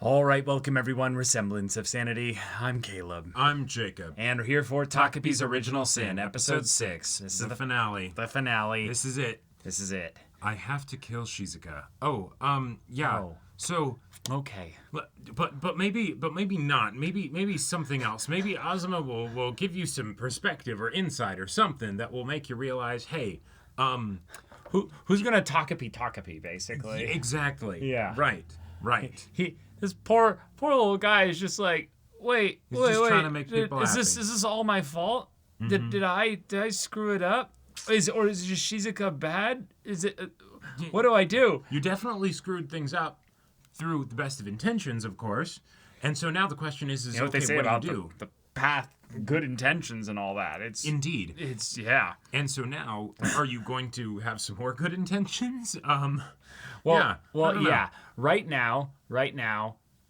All right, welcome everyone. We're Semblance of Sanity. I'm Caleb. I'm Jacob. And we're here for Takopi's Original Sin, Episode 6. This is the finale. The finale. This is it. This is it. I have to kill Shizuka. Yeah. Oh. So, Okay. but maybe not. Maybe something else. Maybe Azuma will give you some perspective or insight or something that will make you realize, hey, Who's gonna Takopi, basically? exactly. Yeah. Right. This poor little guy is just like, wait. just trying to make people is happy. this all my fault? Did I screw it up? Is just Shizuka bad? Is it? What do I do? You definitely screwed things up through the best of intentions, of course. And so now the question is You know what okay, they say what about do you do? the path, good intentions and all that. Indeed. It's yeah. And so now, are you going to have some more good intentions? Well, I don't know. yeah. Right now,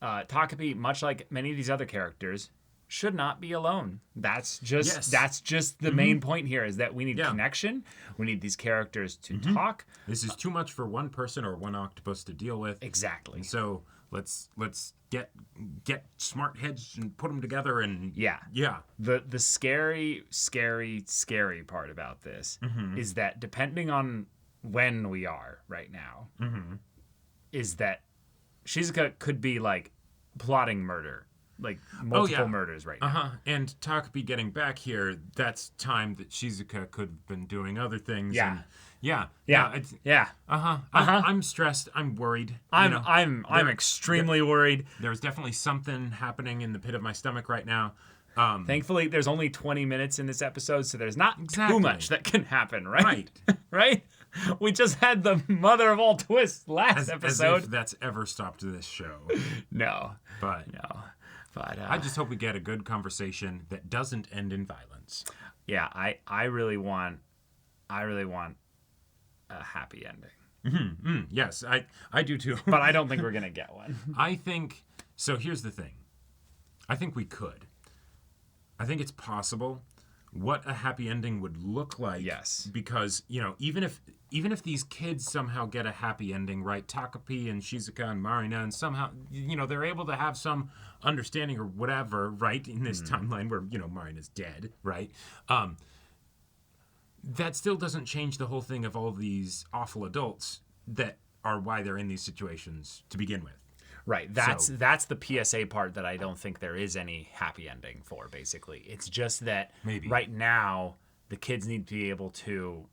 Takopi, much like many of these other characters, should not be alone. That's just the main point here is that we need connection. We need these characters to talk. This is too much for one person or one octopus to deal with. Exactly. So let's get smart heads and put them together and Yeah. yeah. The scary part about this is that depending on when we are right now, is that Shizuka could be like plotting murder, like multiple murders right now. And Takopi getting back here, that's time that Shizuka could have been doing other things. Yeah. And yeah. Yeah. I'm stressed. I'm worried. I'm extremely worried. There's definitely something happening in the pit of my stomach right now. Thankfully, there's only 20 minutes in this episode, so there's not Exactly. too much that can happen, right? Right. Right? We just had the mother of all twists last episode. As if that's ever stopped this show. No. But I I just hope we get a good conversation that doesn't end in violence. yeah, I really want a happy ending. Yes, I do too. But I don't think we're going to get one. I think, so here's the thing. I think we could. I think it's possible what a happy ending would look like. Yes. Because, even if these kids somehow get a happy ending, right? Takopi and Shizuka and Marina, and somehow, they're able to have some understanding or whatever, right? In this timeline where, Marina's dead, right? That still doesn't change the whole thing of all these awful adults that are why they're in these situations to begin with. Right. That's the PSA part that I don't think there is any happy ending for, basically. It's just that Maybe. right now the kids need to be able to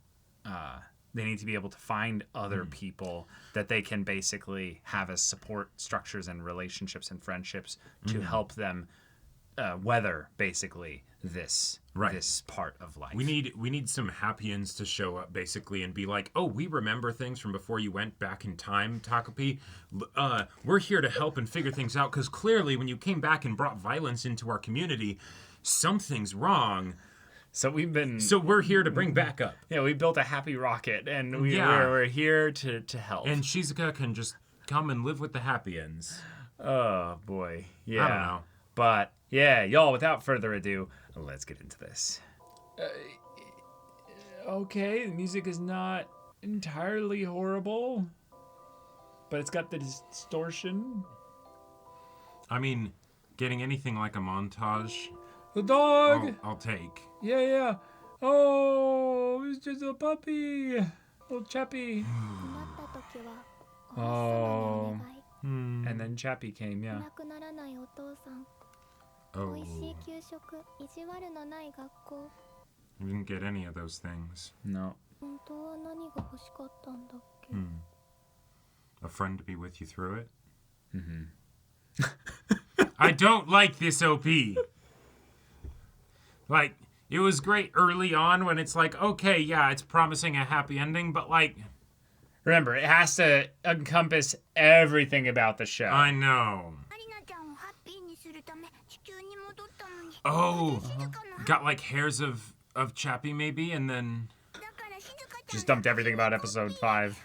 find other people that they can basically have as support structures and relationships and friendships to help them weather basically this part of life. We need some happy ends to show up basically and be like, oh, we remember things from before you went back in time, Takopi. We're here to help and figure things out because clearly when you came back and brought violence into our community, something's wrong. So we're here to bring back up. Yeah, we built a happy rocket and we're here to help. And Shizuka can just come and live with the happy ends. Oh boy. Yeah. I don't know. But yeah, y'all, without further ado, let's get into this. Okay, the music is not entirely horrible, but it's got the distortion. I mean, getting anything like a montage, The dog! I'll take. Yeah. Oh, it's just a puppy. Little Chappie. Oh. And then Chappie came, yeah. Oh. We didn't get any of those things. No. A friend to be with you through it? I don't like this OP. Like, it was great early on when it's like, okay, yeah, it's promising a happy ending, but like... Remember, it has to encompass everything about the show. I know. Oh, got like hairs of Chappie maybe, and then... Just dumped everything about episode 5.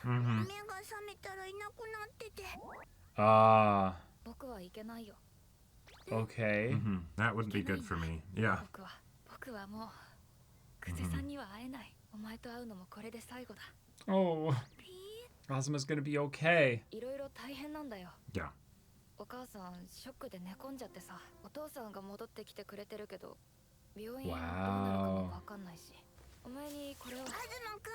Okay. That wouldn't be good for me. Yeah. Oh. Azuma's gonna be okay. Yeah. お母さんショックで寝込んじゃってさ、お父さんが戻ってきてくれてるけど病院どうなるかもわかんないし、お前にこれを。カズマく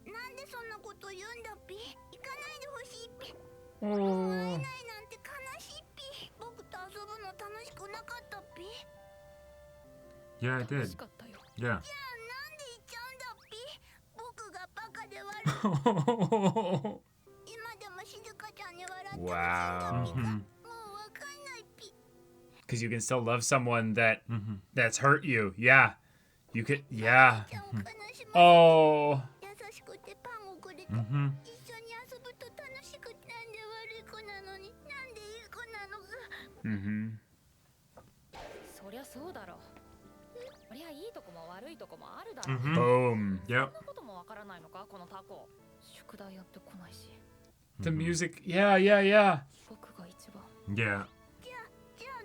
ん、なんでそんなこと言うんだっぴ。行かないでほしいっぴ。もう会えないなんて悲しいっぴ。僕と遊ぶの楽しくなかったっぴ。 Yeah, I 楽 did. しかったよ。 Yeah. じゃあなんで言っちゃうんだっぴ。僕がバカで悪い。今でも静香ちゃんに笑ってほしいんだっぴか。もうわかんないっぴ。 Because you can still love someone that's hurt you. Yeah. You could, yeah. ちゃんを悲しませて Oh. 優しくてパンをくれて、一緒に遊ぶと楽しくて、なんで悪い子なのになんでいい子なのか。 Mm-hmm. そりゃそうだろ。そりゃいいとこも悪いとこもあるだろ。 Boom. そん Yep. なこともわからないのかこのタコ。宿題やってこないし。 The music. Yeah, yeah, yeah. 僕が一番。 Yeah. じゃあ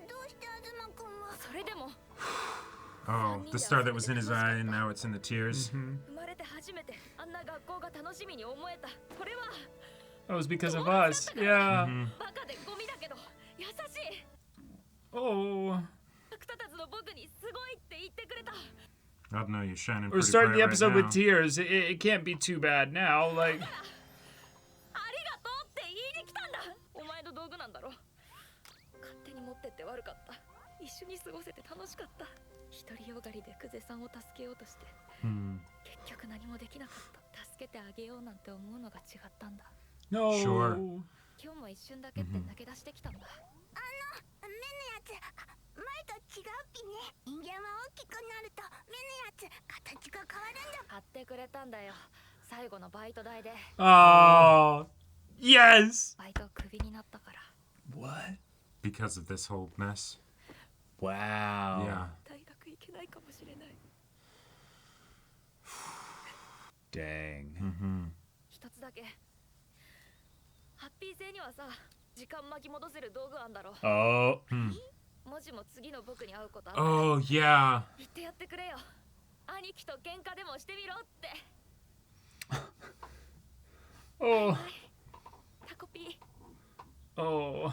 どうして東くんは。それでも Oh, the star that was in his eye and now it's in the tears. 生まれて初めてあんな学校が楽しみに思えた。これは That was because of us. Yeah. バカでゴミだけど優しい。 Oh. 役立たずの僕にすごいって言ってくれた。 I don't know, you're shining We're pretty starting the bright episode right with tears. It can't be too bad now. Like, ありがとうって言いに来たんだ。お前の道具なんだろ。勝手に持ってって悪かった。一緒に過ごせて楽しかった。独りよがりでクゼさんを助けようとして now. 結局何もできなかった。助けてあげようなんて思うのが違ったんだ。 no. Sure. 今日も一瞬だけって抜け出してきたんだ。目のやつ、前と違うぴね。人間は大きくなると目のやつ形が変わるんだ。買ってくれたんだよ。最後のバイト代で。 Oh. Yes. バイトクビになったから。 What? Because of this whole mess. Wow. Yeah. 大学行けないかもしれない。 Dang. 一つだけ。ハッピー星にはさ、時間巻き戻せる道具あんだろ。 Oh. もしも次の僕に会うことあったら Oh, yeah. 言ってやってくれよ。兄貴と喧嘩でもしてみろって。 Oh. タコピー。 Oh.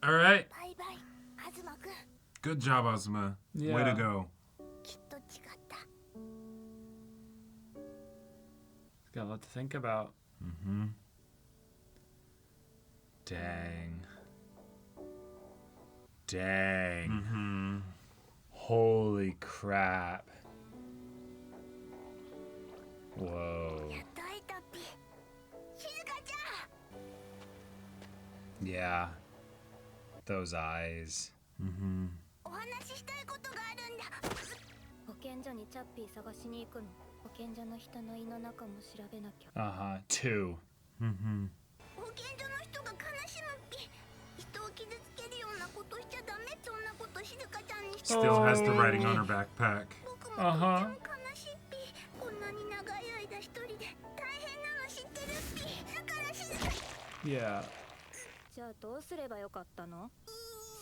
All right. バイバイ、東くん。 Good job, Ozma. Way Yeah. to go. きっと違った。 Got a lot to think about. Dang. Dang. Holy crap. Whoa. やっと会えたっぴ。静香ちゃん。 Yeah. Those eyes. お話ししたいことがあるんだ。保健所にチャッピー探しに行くの。保健所の人の胃の中も調べなきゃ。 Uh-huh. 2. 保健所の人が悲しむっぴ。人を傷つけるようなことしちゃダメ。そんなこと静香ちゃんにして。 Still has the writing on her backpack. 僕もとっても悲しいっぴ。こんなに長い間一人で大変なの知ってるっぴ。だから静香。 Yeah. じゃあどうすればよかったの？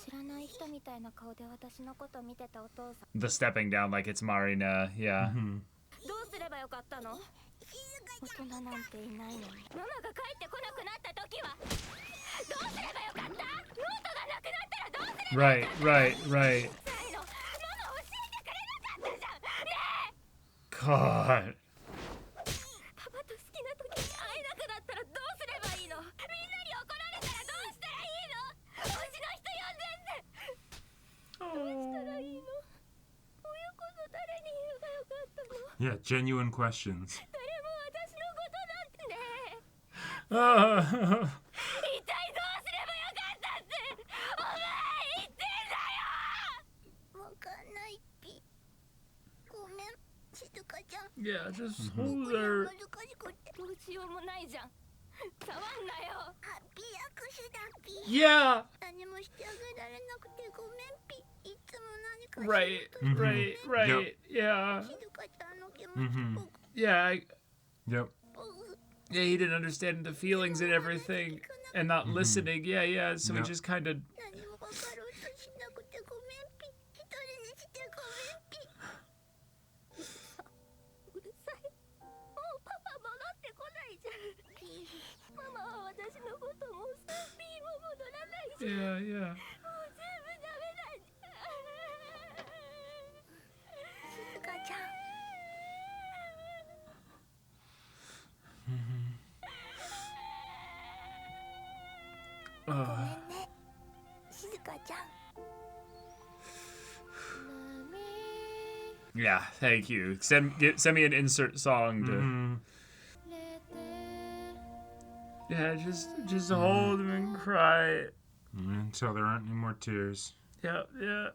知らない人みたいな顔で私のこと見てたお父さん。 The stepping down like it's Marina. Yeah. どうすればよかったの？大人なんていないのに。ママが帰ってこなくなった時はどうすればよかった？ノートがなくなったらどうすれば Right, right, right. いいの？ママ教えてくれなかったじゃん。ねえ。 God. パパと好きな時に会えなくなったらどうすればいいの？みんなに怒られたらどうしたらいいの？うちの人呼んでって。どうしたらいいの？親こそ誰に言えばよかったの？ Yeah, genuine questions. 誰も私のことなんてね。 Ah. 一体どうすればよかったってお前言ってんだよ。わかんないっぴ。ごめん、静香ちゃん。 Yeah, just 僕 hold には her. 難しくて。どうしようもないじゃん。触んなよ。ハッピー握手だっぴ。 Yeah. 何もしてあげられなくてごめんぴ。いつも何か Right, 仕事して right, right. Yeah. 静香ちゃんの気持ち僕 Yeah. Yep. Yeah, he didn't understand the feelings and everything and not listening. Yeah, yeah. So he Yep. just kind of. 何も分かろうとしなくてごめんぴ。一人にしてごめんぴ。うるさい。もうパパ戻ってこないじゃん。ママは私 Yeah, yeah. 静香ちゃん ごめんね静香ちゃん Yeah, thank you. Send me an insert song to. Yeah, just hold him and cry. Until there aren't any more tears. Yeah, yeah.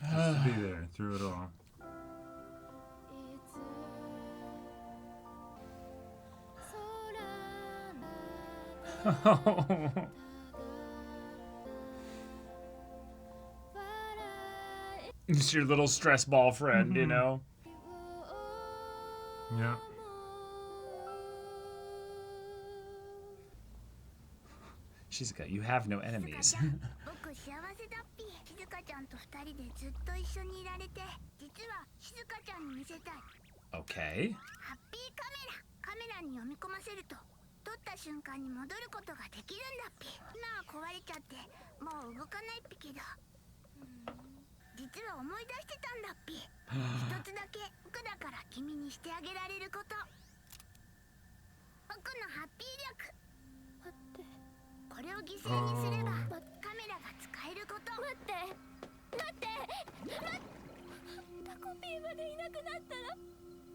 Just to be there through it all. It's your little stress ball friend, you know? Yeah. Shizuka, you have no enemies. 僕幸せだっぴ静香ちゃんと二人でずっと一緒にいられて実は静香ちゃんに見せたい Okay. ハッピーカメラに読み込ませると撮った瞬間に戻ることができるんだっぴ今は壊れちゃってもう動かないっぴけど実は思い出してたんだっぴ一つだけ僕だから君にしてあげられること僕のハッピー力待ってこれを犠牲にすればカメラが使えること待ってタコピーまでいなくなったら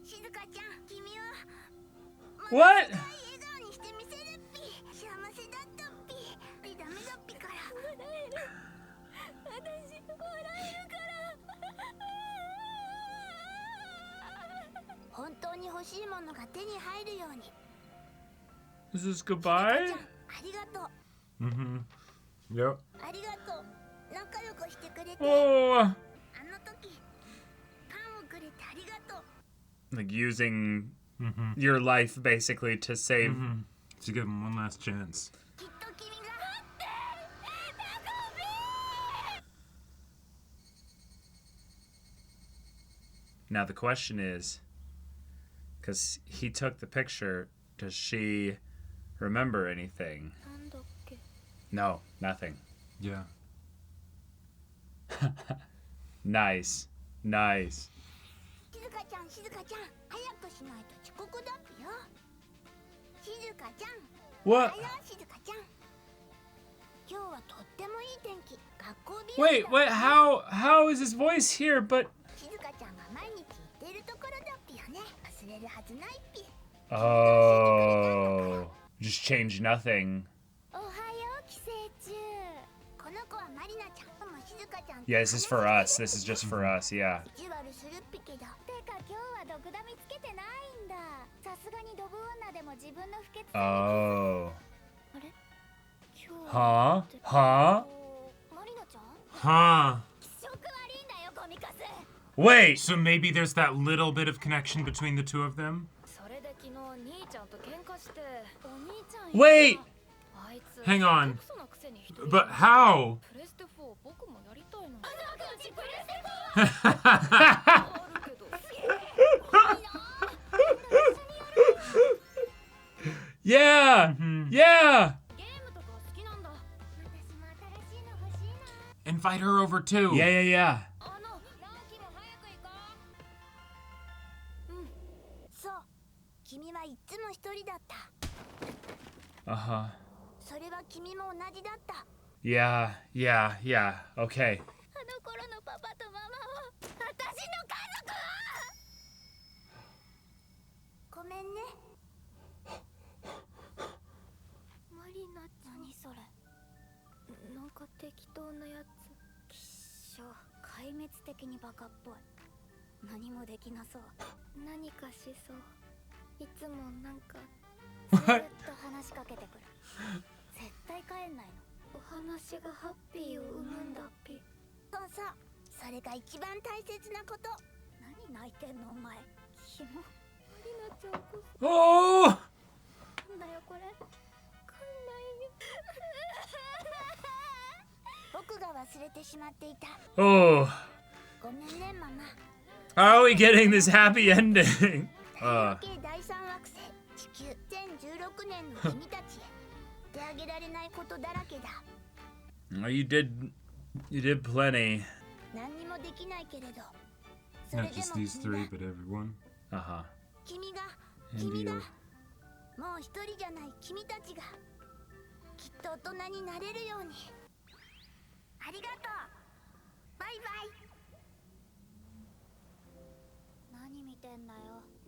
静香ちゃん君を What? 笑顔にしてみせるっぴ幸せだったっぴダメだっぴから笑える私笑えるから本当に欲しいものが手に入るように Is this 静香 goodbye? ちゃんありがとう Yep. ありがとう仲良くしてくれて Oh, あの時パンをくれてありがとう like using your life basically to save. To give him one last chance. きっと君が Now the question is, because he took the picture, does she remember anything? なんだっけ No, nothing. Yeah. Nice, nice. 静香ちゃん早くしないと遅刻だっぴよ静香ちゃん What? 静香ちゃん今日はとってもいい天気学校日和だ Wait, how is his voice here? But 静香ちゃんが毎日言っているところだっぴよね忘れるはずないっぴ oh, just change nothing. おはよう寄生虫この子はマリナちゃんも静香ちゃん Yeah, this is for us. This is just for us. Yeah. 意地悪するっぴけどてか今日は毒ダミつけてないんださすがにドブ女でも自分の不潔さ Oh. あれ今日は Huh? マリナちゃん Huh. 気色悪いんだよゴミカス Wait. So maybe there's that little bit of connection between the two of them? それで昨日兄ちゃんと喧嘩してお兄ちゃん Wait. あいつ Hang on. クソなくせに一人 But how? プレステ4僕もやりたいのにプレステ4あるけど Yeah. Yeah. ゲームとか好きなんだ 私も新しいの欲しいな Invite her over too. Yeah, yeah, yeah. あの直樹も早く行こそう君はいつも一人だった Uh-huh. それは君も同じだった Yeah, yeah, yeah. Okay. あの頃のパパとママは私の家族はごめんねマリナちゃん何それなんか適当なやつきっしょ壊滅的にバカっぽい何もできなそう何かしそういつもなんかずっと話しかけてくる絶対帰んないのお話がハッピーを生むんだっぴそうそうそれが一番大切なこと何泣いてんのお前キモマリナちゃんこそ Oh. なんだよこれこんない僕が忘れてしまっていた Oh. ごめんねママ How are we getting this happy ending? 太陽系第三惑星地球全2016年の君たちへ言ってあげられないことだらけだ。 Oh, you did plenty. 何にもできないけれど、そ Not れで just も these 君 three, が but everyone. Uh-huh. 君が And 君が you. もう一人じゃない君たちがきっと大人になれるように。ありがとう。バイバイ。何見てんだよ。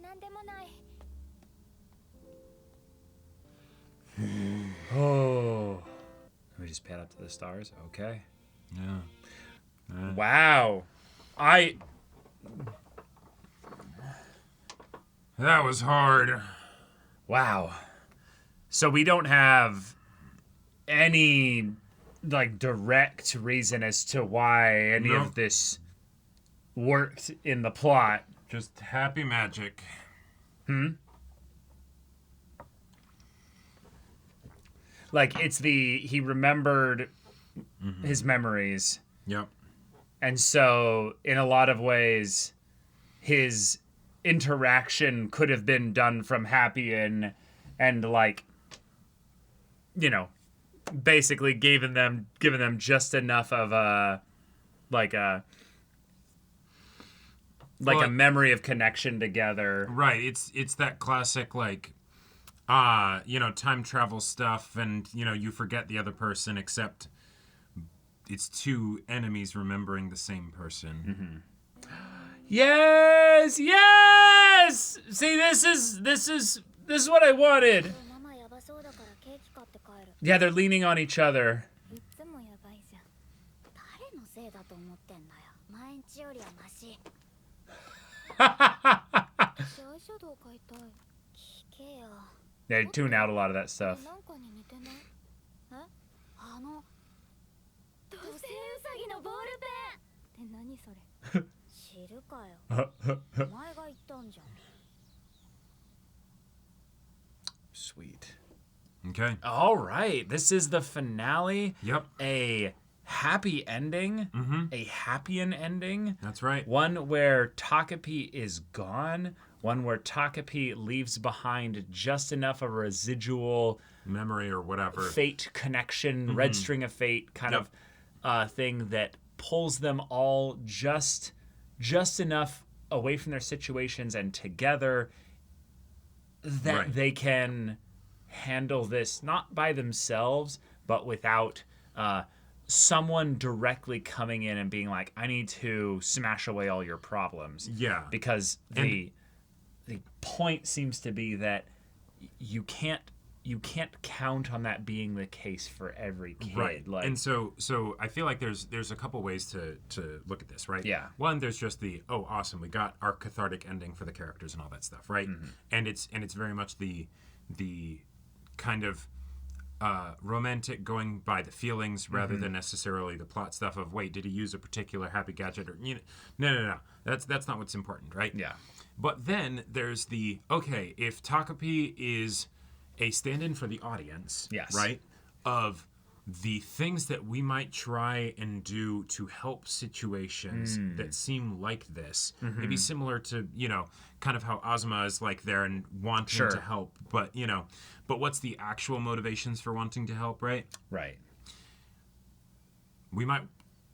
なんでもない。 Oh. We just pan up to the stars. Okay. Yeah. Wow. That was hard. Wow. So we don't have any like direct reason as to why any Nope. of this worked in the plot. Just happy magic. Like he remembered his memories, Yep. and so in a lot of ways his interaction could have been done from happy and like, you know, basically giving them just enough of a Well, a memory of connection together. Right. It's that classic like time travel stuff, and you forget the other person, except it's two enemies remembering the same person. Yes. See, this is what I wanted. ママやばそうだからケーキ買って帰る。 Yeah, they're leaning on each other. いつもやばいじゃん。誰のせいだと思ってんだよ。毎日よりはマシ。私アイシャドウ買いたい。聞けよ。 They tune out a lot of that stuff. なんかに似てない？え？土星ウサギのボールペンって何それ？知るかよ。お前が言ったんじゃん。 Sweet. Okay. All right, this is the finale. Yep. A happy ending. A happy ending. That's right. One where Takopi is gone. One where Takopi leaves behind just enough of a residual Memory or whatever. fate connection, red string of fate kind of thing that pulls them all just enough away from their situations and together that Right. they can handle this not by themselves, but without someone directly coming in and being like, I need to smash away all your problems. Yeah. Because the point seems to be that you can't count on that being the case for every kid. Right. Like, And so I feel like there's a couple ways to look at this, right? Yeah. One, there's just the awesome, we got our cathartic ending for the characters and all that stuff, right? And it's very much the kind of romantic going by the feelings rather than necessarily the plot stuff of, wait, did he use a particular happy gadget or no. That's not what's important, right? yeah. But then there's the, okay, if Takopi is a stand-in for the audience, Yes. right, of the things that we might try and do to help situations that seem like this, maybe similar to, kind of how Ozma is like there and wanting to help, but what's the actual motivations for wanting to help, right? Right. We might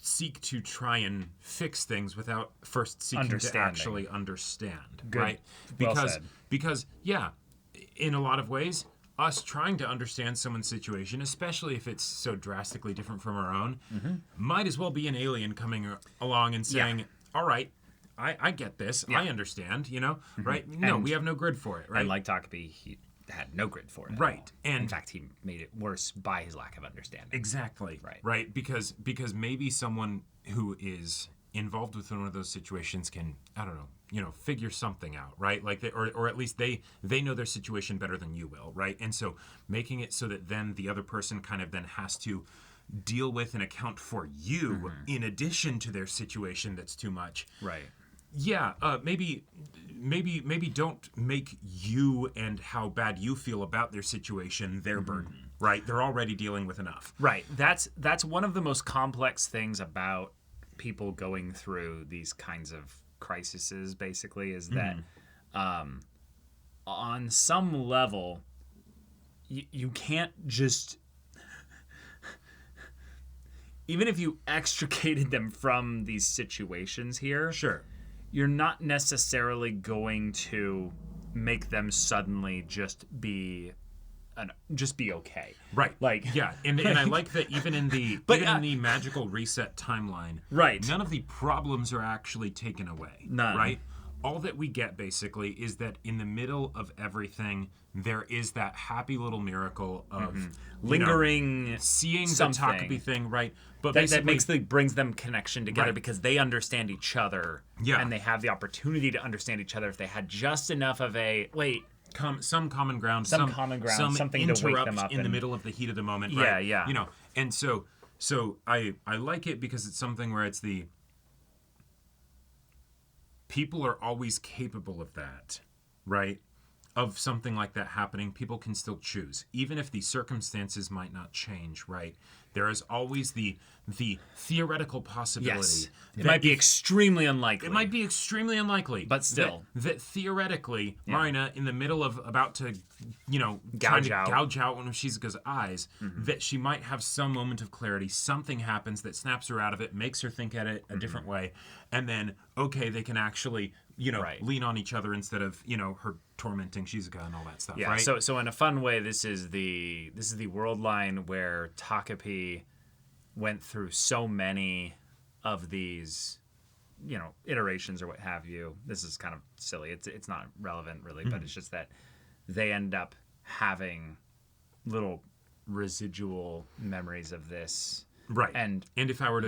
seek to try and fix things without first seeking to Understanding. actually understand, Good. right? Well said. Because in a lot of ways, us trying to understand someone's situation, especially if it's so drastically different from our own, might as well be an alien coming along and saying, all right, I get this, I understand, right? No, And- we have no grid for it, right? And like Takopi, he had no grid for it. at Right. all. And in fact, he made it worse by his lack of understanding. Exactly. Right. Right. Because maybe someone who is involved with one of those situations can, I don't know, figure something out, right? Like or at least they know their situation better than you will, right? And so making it so that then the other person kind of then has to deal with and account for you in addition to their situation that's too much. Right. Yeah, maybe don't make you and how bad you feel about their situation their burden, right? They're already dealing with enough. Right. That's one of the most complex things about people going through these kinds of crises, basically, is that on some level, you can't just, even if you extricated them from these situations here, Sure. you're not necessarily going to make them suddenly just be okay. Right. Like, yeah, and I like that even in the in the magical reset timeline, right, none of the problems are actually taken away. None. Right? All that we get basically is that in the middle of everything there is that happy little miracle of lingering, seeing something. the Takopi thing, right? But that basically brings them connection together Right. because they understand each other, Yeah. and they have the opportunity to understand each other if they had just enough of a some common ground, some something to wake them up in the and- middle of the heat of the moment. Yeah, right? yeah. You know, and so I like it because it's something where it's the people are always capable of that, right? Of something like that happening, people can still choose, even if the circumstances might not change, right? There is always the theoretical possibility. Yes, it that might be if- extremely unlikely. It might be extremely unlikely, But still. that theoretically, Marina, in the middle of about to, Gouge out. gouge out one of Shizuka's eyes, that she might have some moment of clarity. Something happens that snaps her out of it, makes her think at it a different way, and then they can actually, Right. lean on each other instead of her tormenting Shizuka and all that stuff. Yeah, right? so in a fun way, this is the world line where Takopi went through so many of these, iterations or what have you. This is kind of silly. It's not relevant really, but it's just that they end up having little residual memories of this. Right. And if I were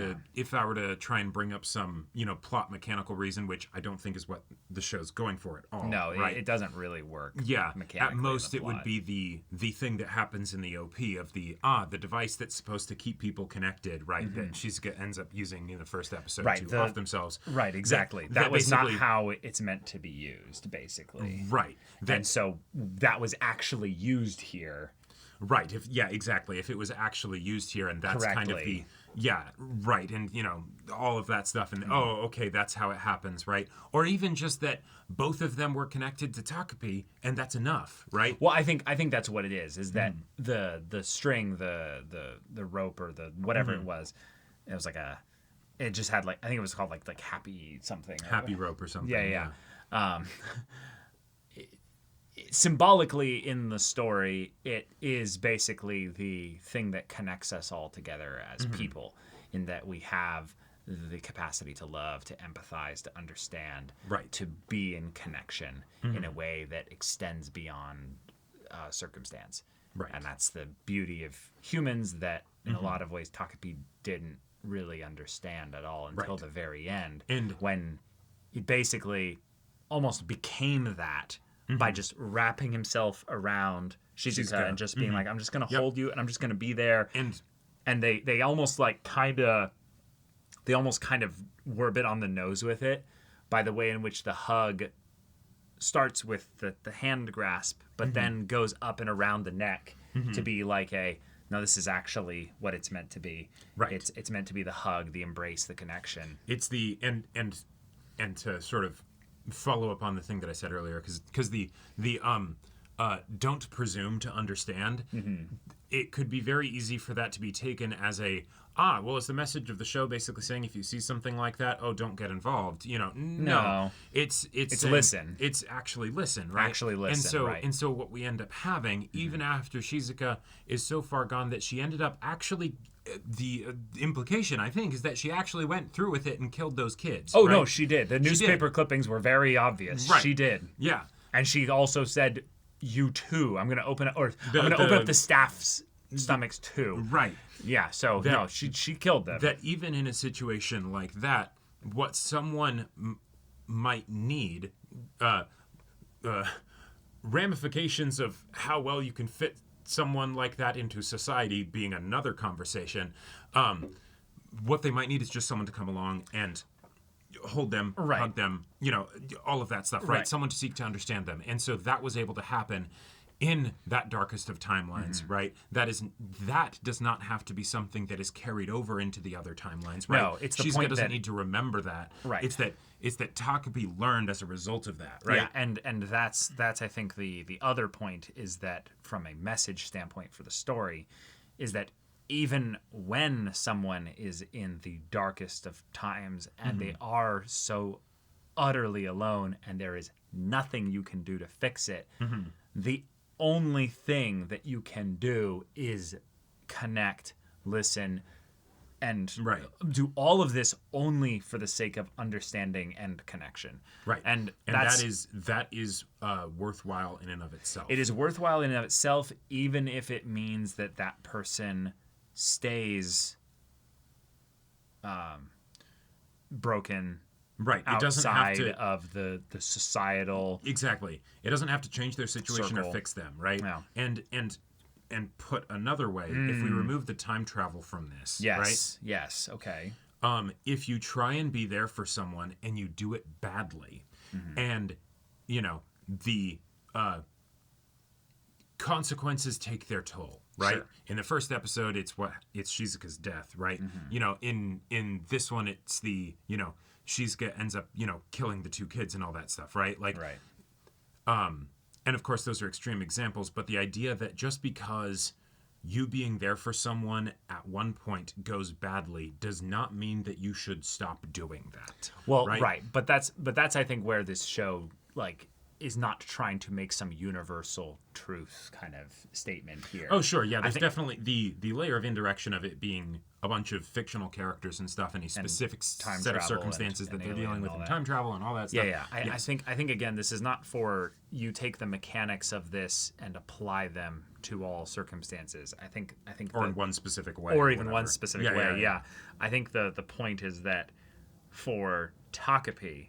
to try and bring up some, plot mechanical reason, which I don't think is what the show's going for at all. no, right? it doesn't really work. Yeah, mechanically at in most the it would plot. be the thing that happens in the OP of the device that's supposed to keep people connected, right? That Shizuka ends up using in the first episode Right, to off themselves. Right, exactly. That was not how it's meant to be used, basically. Right. And so that was actually used here. Right. Exactly. If it was actually used here, and that's kind of Correctly. right, and all of that stuff, and okay, that's how it happens, right? Or even just that both of them were connected to Takopi, and that's enough, right? Well, I think that's what it is that the string, the rope, or the whatever it was like it just had I think it was called like happy something. Happy rope or something. Yeah. Symbolically in the story, it is basically the thing that connects us all together as people, in that we have the capacity to love, to empathize, to understand, Right. to be in connection in a way that extends beyond circumstance. Right. And that's the beauty of humans that in a lot of ways Takopi didn't really understand at all until Right. the very end, And- when he basically almost became that by just wrapping himself around Shizuka and just being like, I'm just going to hold you and I'm just going to be there. And they almost kind of were a bit on the nose with it by the way in which the hug starts with the hand grasp, but then goes up and around the neck to be like no, this is actually what it's meant to be. Right. It's meant to be the hug, the embrace, the connection. It's the and to sort of follow up on the thing that I said earlier, because the don't presume to understand. It could be very easy for that to be taken as it's the message of the show basically saying if you see something like that, don't get involved. No. It's saying, listen. It's actually listen, right? Actually listen, right. And so what we end up having, even after Shizuka is so far gone that she ended up actually. The implication, I think, is that she actually went through with it and killed those kids. Oh, right? no, she did. The newspaper clippings were very obvious. Right. She did. Yeah. And she also said, you too. I'm going to open up the staff's stomachs too. Right. Yeah, so no, she killed them. That even in a situation like that, what someone might need, ramifications of how well you can fit someone like that into society being another conversation. What they might need is just someone to come along and hold them, Right. hug them, all of that stuff, right? Right. Someone to seek to understand them. And so that was able to happen in that darkest of timelines, right? That does not have to be something that is carried over into the other timelines, right? No, it's the Shizuka point doesn't that- need to remember that. Right. It's that Takopi learned as a result of that, right? Yeah, and that's I think the other point is that from a message standpoint for the story, is that even when someone is in the darkest of times and they are so utterly alone and there is nothing you can do to fix it, the only thing that you can do is connect, listen, and Right. do all of this only for the sake of understanding and connection. Right. And that is worthwhile in and of itself. it is worthwhile in and of itself, even if it means that that person stays broken Right. It doesn't have outside to of the societal. exactly. It doesn't have to change their situation Circle. or fix them, right? Yeah. And put another way, if we remove the time travel from this, Yes. Yes. Okay. right? If you try and be there for someone and you do it badly, and the consequences take their toll, right? Sure. In the first episode, it's Shizuka's death, right? In this one, it's Shizuka ends up killing the two kids and all that stuff, right? Like, Right. and of course, those are extreme examples, but the idea that just because you being there for someone at one point goes badly does not mean that you should stop doing that. Well, right? right. But that's I think where this show is not trying to make some universal truth kind of statement here. Oh, sure. Yeah, there's think- definitely the layer of indirection of it being a bunch of fictional characters and stuff, and a specific time set of travel circumstances and that they're alien dealing and with all in that. time travel and all that stuff. Yeah. I think again, this is not for you take the mechanics of this and apply them to all circumstances. I think Or in one specific way. or even one whatever. specific Yeah, way. Yeah. I think the point is that for Takopi,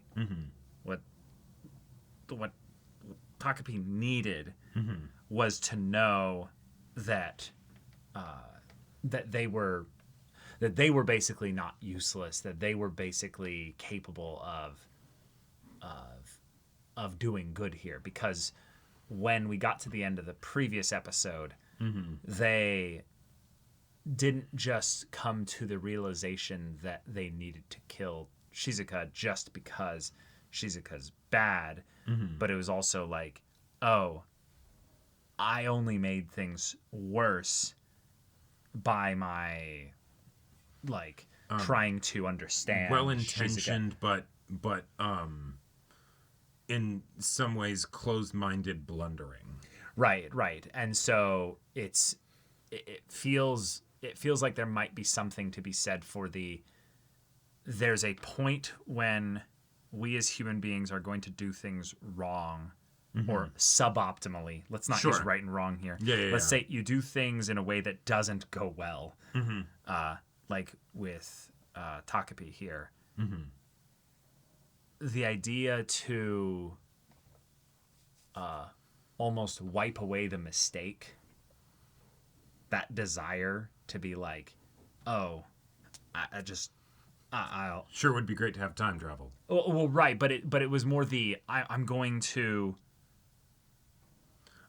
what Takopi needed was to know that that they were basically not useless, that they were basically capable of doing good here, because when we got to the end of the previous episode, they didn't just come to the realization that they needed to kill Shizuka just because Shizuka's bad, but it was also like, oh, I only made things worse by my trying to understand Well-intentioned, Shizuka. but in some ways closed-minded blundering. Right. And so it feels like there might be something to be said for there's a point when we as human beings are going to do things wrong or suboptimally. Let's not use Sure. right and wrong here. Yeah, Let's say you do things in a way that doesn't go well, like with Takopi here. The idea to almost wipe away the mistake, that desire to be like, oh, I'll Sure would be great to have time travel. well, right, but it was more I'm going to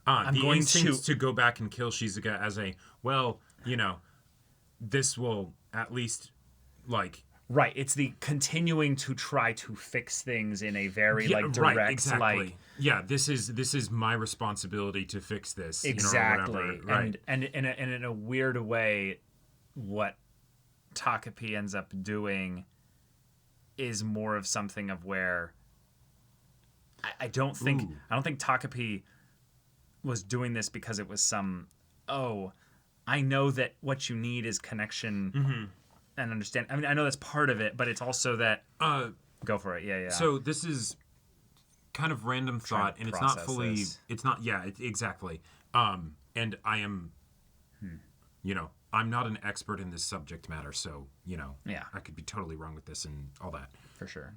The going instinct to go back and kill Shizuka as this will at least right. It's the continuing to try to fix things in a very direct right, exactly. This is my responsibility to fix this. Exactly, or whatever, right. and in a weird way, what Takopi ends up doing is more of something of where I don't think Takopi was doing this because it was some, oh, I know that what you need is connection and understand. I mean, I know that's part of it, but it's also that go for it. Yeah. So this is kind of random thought, and it's not fully this. it's not exactly. And I am I'm not an expert in this subject matter, so I could be totally wrong with this and all that. For sure.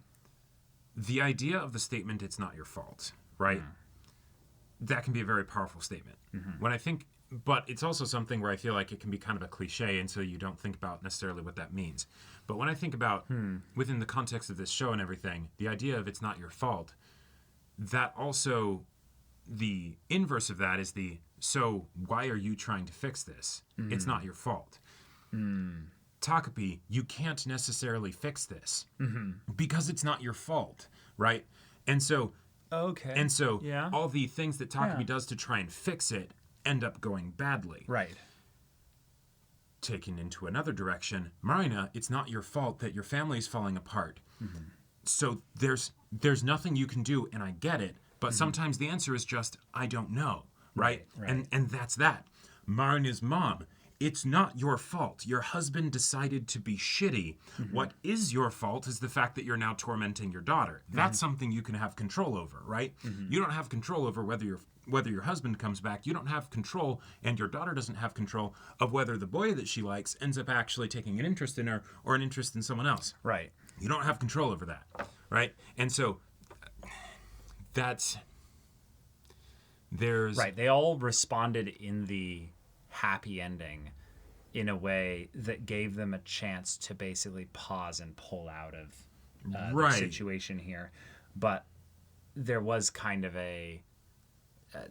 The idea of the statement, it's not your fault, right? That can be a very powerful statement. When I think, but it's also something where I feel like it can be kind of a cliche, and so you don't think about necessarily what that means. But when I think about within the context of this show and everything, the idea of it's not your fault, that also the inverse of that is so why are you trying to fix this? It's not your fault. Takopi, you can't necessarily fix this because it's not your fault, right? And so Yeah. all the things that Takopi does to try and fix it end up going badly. Right. Taken into another direction, Marina, it's not your fault that your family's falling apart. So there's nothing you can do, and I get it, but sometimes the answer is just, I don't know, right? And that's that. Marina's mom, it's not your fault. Your husband decided to be shitty. What is your fault is the fact that you're now tormenting your daughter. That's something you can have control over, right? You don't have control over whether your husband comes back. You don't have control, and your daughter doesn't have control of whether the boy that she likes ends up actually taking an interest in her or an interest in someone else. Right. You don't have control over that, right? And so there's... Right. They all responded in the happy ending in a way that gave them a chance to basically pause and pull out of the situation here. But there was kind of a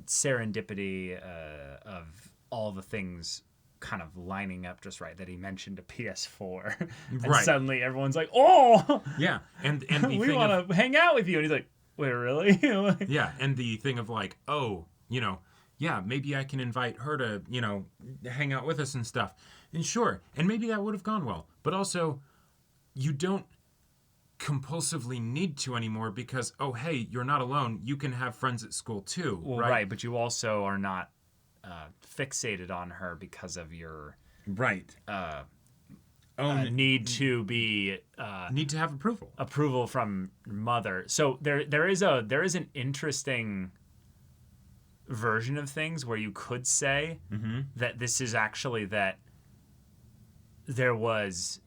serendipity of all the things kind of lining up just right, that he mentioned a PS4 and suddenly everyone's like, oh yeah, and the we want to hang out with you, and he's like, wait, really? Yeah, and the thing of like, oh, yeah, maybe I can invite her to, hang out with us and stuff. And sure, and maybe that would have gone well. But also, you don't compulsively need to anymore because, oh, hey, you're not alone. You can have friends at school too, well, right? But you also are not fixated on her because of your need to be need to have approval from mother. So there is an interesting version of things where you could say that this is actually that there was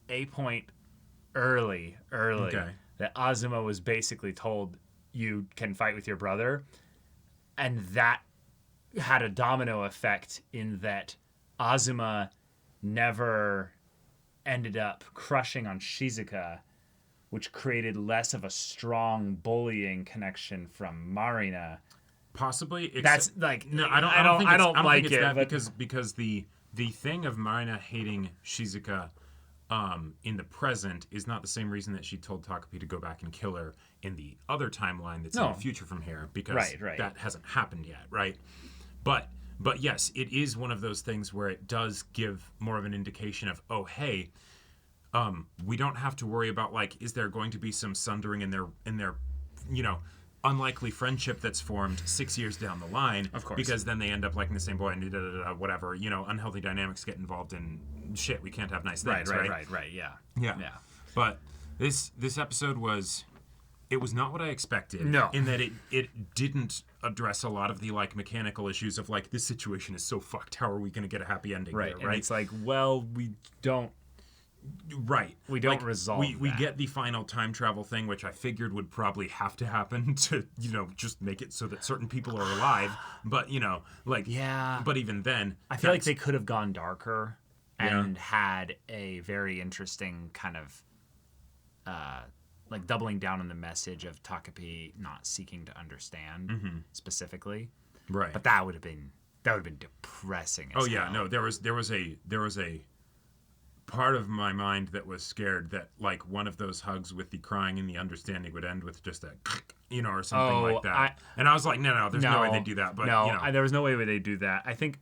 a point early that Azuma was basically told you can fight with your brother, and that had a domino effect in that Azuma never ended up crushing on Shizuka, which created less of a strong bullying connection from Marina. Possibly. That's like, no, I don't like it, because the thing of Marina hating Shizuka in the present is not the same reason that she told Takopi to go back and kill her in the other timeline that's in the future from here, because that hasn't happened yet, right? But yes, it is one of those things where it does give more of an indication of, oh, hey, we don't have to worry about, like, is there going to be some sundering in their unlikely friendship that's formed 6 years down the line, of course, because then they end up liking the same boy and whatever, unhealthy dynamics get involved in shit. We can't have nice things, right, yeah. But this episode was not what I expected. No, in that it didn't address a lot of the like mechanical issues of like, this situation is so fucked. How are we going to get a happy ending? Right, here, and it's like, well, we don't. Right. We don't resolve we get the final time travel thing, which I figured would probably have to happen to, just make it so that certain people are alive. But, but even then, I feel like they could have gone darker and had a very interesting kind of like doubling down on the message of Takopi not seeking to understand specifically. Right. But that would have been depressing as hell. No, there was a part of my mind that was scared that like one of those hugs with the crying and the understanding would end with just a or something like that. And I was like, no, there's no way they'd do that. But there was no way they'd do that. I think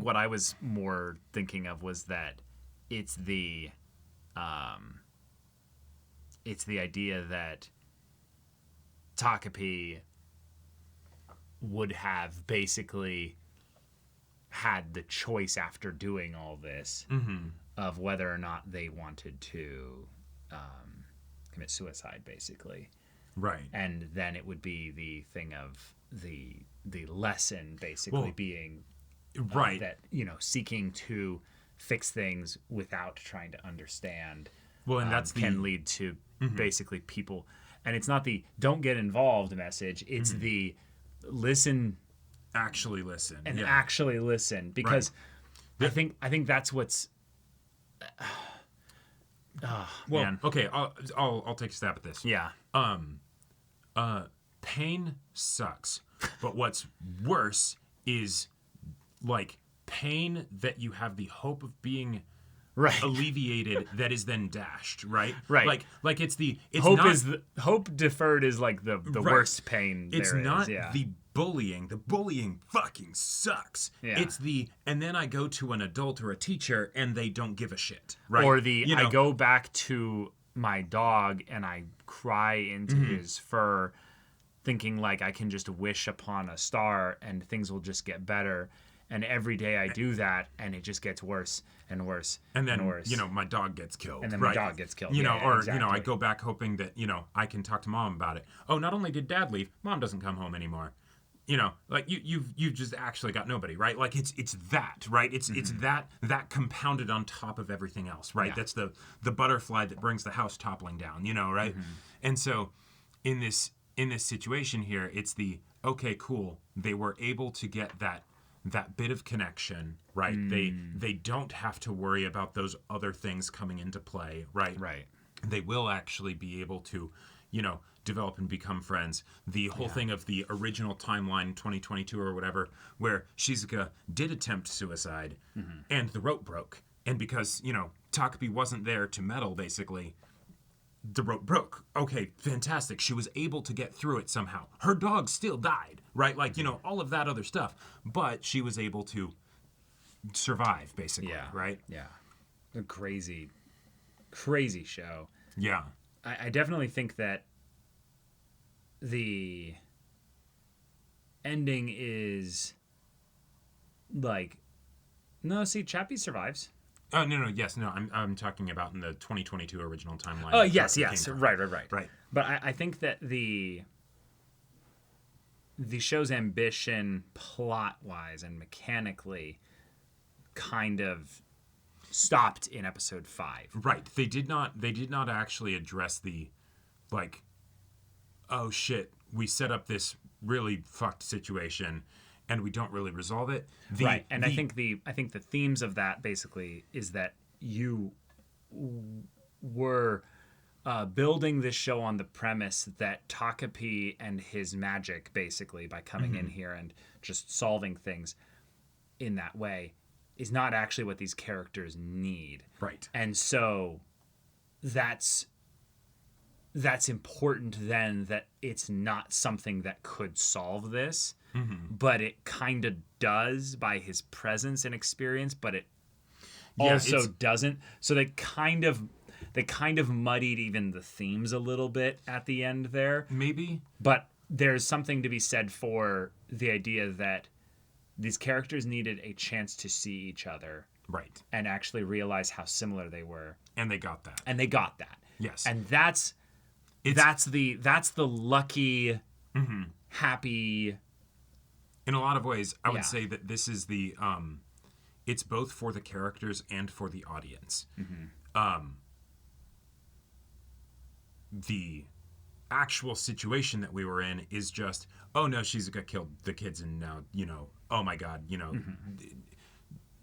what I was more thinking of was that it's the idea that Takopi would have basically had the choice after doing all this of whether or not they wanted to commit suicide, basically. Right. And then it would be the thing of the lesson basically being that, seeking to fix things without trying to understand. Well, and that's can lead to basically people. And it's not the don't get involved message. It's the listen. Actually listen. And actually listen. Because I think that's what's... man. Okay, I'll take a stab at this. Yeah. Pain sucks. But what's worse is like pain that you have the hope of being alleviated that is then dashed, right? Right. Like it's hope not, hope deferred is like the worst pain it's there not is. Yeah. the bullying. The bullying fucking sucks. Yeah. It's and then I go to an adult or a teacher and they don't give a shit, right? Or I go back to my dog and I cry into his fur, thinking like I can just wish upon a star and things will just get better. And every day I do that, and it just gets worse and worse and then, worse. my dog gets killed. And then right? my dog gets killed. Or, exactly. I go back hoping that, I can talk to mom about it. Oh, not only did dad leave, mom doesn't come home anymore. Like you've just actually got nobody, right? Like it's that, right? It's that compounded on top of everything else, right? Yeah. That's the butterfly that brings the house toppling down, right? And so in this situation here, it's okay, cool. They were able to get that bit of connection, right? They don't have to worry about those other things coming into play, right? Right. They will actually be able to, develop and become friends. The whole thing of the original timeline, 2022 or whatever, where Shizuka did attempt suicide and the rope broke. And because, Takopi wasn't there to meddle, basically, the rope broke. Okay, fantastic. She was able to get through it somehow. Her dog still died, right? Like, all of that other stuff. But she was able to survive, basically, right? Yeah. A crazy, crazy show. Yeah. I definitely think that the ending is like, no, see, Chappie survives. Oh, no, yes, no, I'm talking about in the 2022 original timeline. Oh, yes, right. Right. But I think that the show's ambition, plot-wise and mechanically, kind of stopped in episode 5. Right. They did not actually address the, like, oh shit, we set up this really fucked situation and we don't really resolve it. Right. And I think the themes of that basically is that you were building this show on the premise that Takopi and his magic, basically, by coming in here and just solving things in that way, is not actually what these characters need. Right. And so that's important then, that it's not something that could solve this, but it kind of does by his presence and experience, but it also doesn't. So they kind of muddied even the themes a little bit at the end there. Maybe. But there's something to be said for the idea that these characters needed a chance to see each other. Right. And actually realize how similar they were. And they got that. Yes. And that's the lucky, happy. In a lot of ways, I would say that this is the, it's both for the characters and for the audience. The actual situation that we were in is just, oh no, Shizuka killed the kids and now, oh my God,